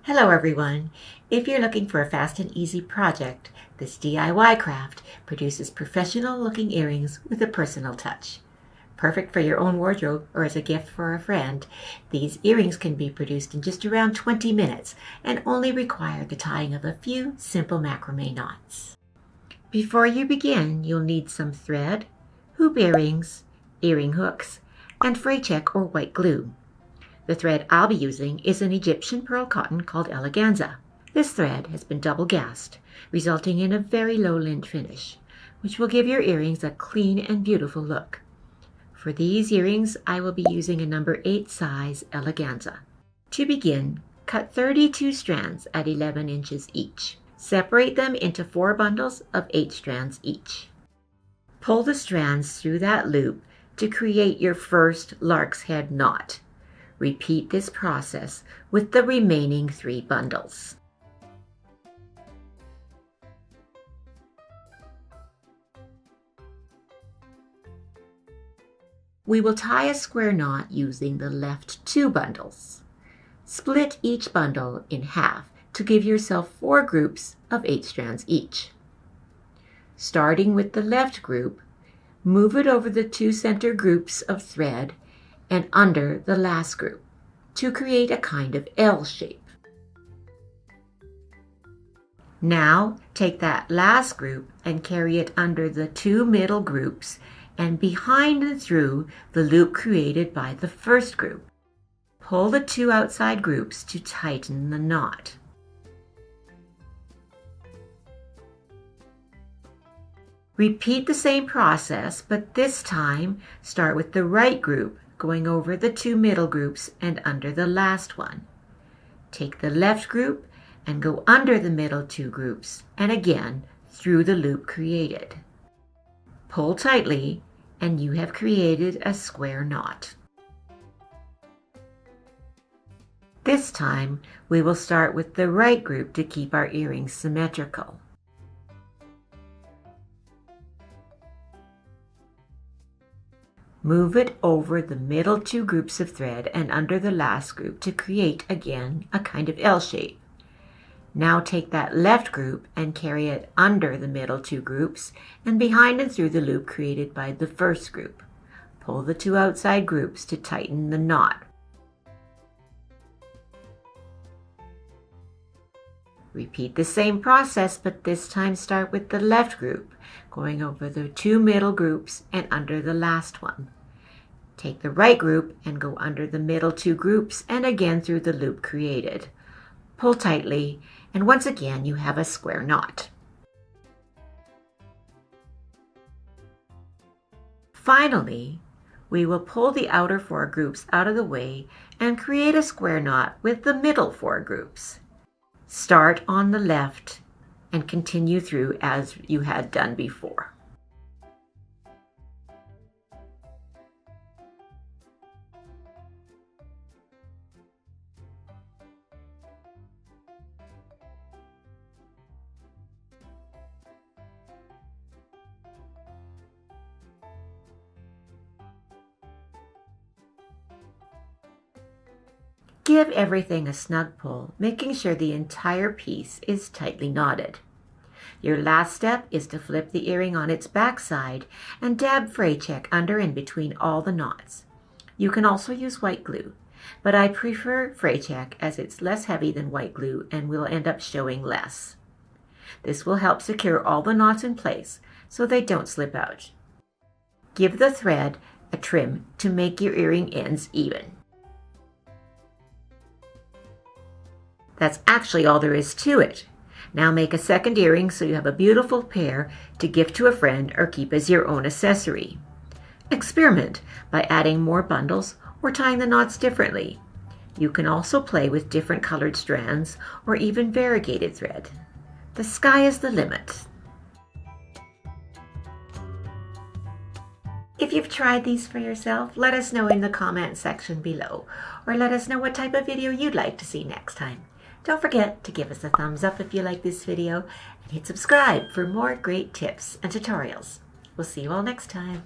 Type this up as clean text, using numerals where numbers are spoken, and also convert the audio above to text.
Hello everyone! If you're looking for a fast and easy project, this DIY craft produces professional looking earrings with a personal touch. Perfect for your own wardrobe or as a gift for a friend, these earrings can be produced in just around 20 minutes and only require the tying of a few simple macrame knots. Before you begin, you'll need some thread, hoop earrings, earring hooks, and fray check or white glue. The thread I'll be using is an Egyptian pearl cotton called eleganza. This thread has been double gassed, resulting in a very low lint finish, which will give your earrings a clean and beautiful look. For these earrings, I will be using a number 8 size eleganza. To begin, cut 32 strands at 11 inches each. Separate them into 4 bundles of 8 strands each. Pull the strands through that loop to create your first lark's head knot. Repeat this process with the remaining 3 bundles. We will tie a square knot using the left 2 bundles. Split each bundle in half to give yourself 4 groups of 8 strands each. Starting with the left group, move it over the 2 center groups of thread and under the last group to create a kind of L shape. Now take that last group and carry it under the 2 middle groups and behind and through the loop created by the first group. Pull the 2 outside groups to tighten the knot. Repeat the same process, but this time start with the right group, going over the 2 middle groups and under the last one. Take the left group and go under the middle 2 groups and again through the loop created. Pull tightly and you have created a square knot. This time we will start with the right group to keep our earrings symmetrical. Move it over the middle 2 groups of thread and under the last group to create again a kind of L shape. Now take that left group and carry it under the middle 2 groups and behind and through the loop created by the first group. Pull the 2 outside groups to tighten the knot. Repeat the same process, but this time start with the left group, going over the 2 middle groups and under the last one. Take the right group and go under the middle 2 groups and again through the loop created. Pull tightly, and once again you have a square knot. Finally, we will pull the outer 4 groups out of the way and create a square knot with the middle 4 groups. Start on the left and continue through as you had done before. Give everything a snug pull, making sure the entire piece is tightly knotted. Your last step is to flip the earring on its back side and dab fray check under and between all the knots. You can also use white glue, but I prefer fray check as it's less heavy than white glue and will end up showing less. This will help secure all the knots in place so they don't slip out. Give the thread a trim to make your earring ends even. That's actually all there is to it. Now make a second earring so you have a beautiful pair to gift to a friend or keep as your own accessory. Experiment by adding more bundles or tying the knots differently. You can also play with different colored strands or even variegated thread. The sky is the limit. If you've tried these for yourself, let us know in the comment section below, or let us know what type of video you'd like to see next time. Don't forget to give us a thumbs up if you like this video and hit subscribe for more great tips and tutorials. We'll see you all next time.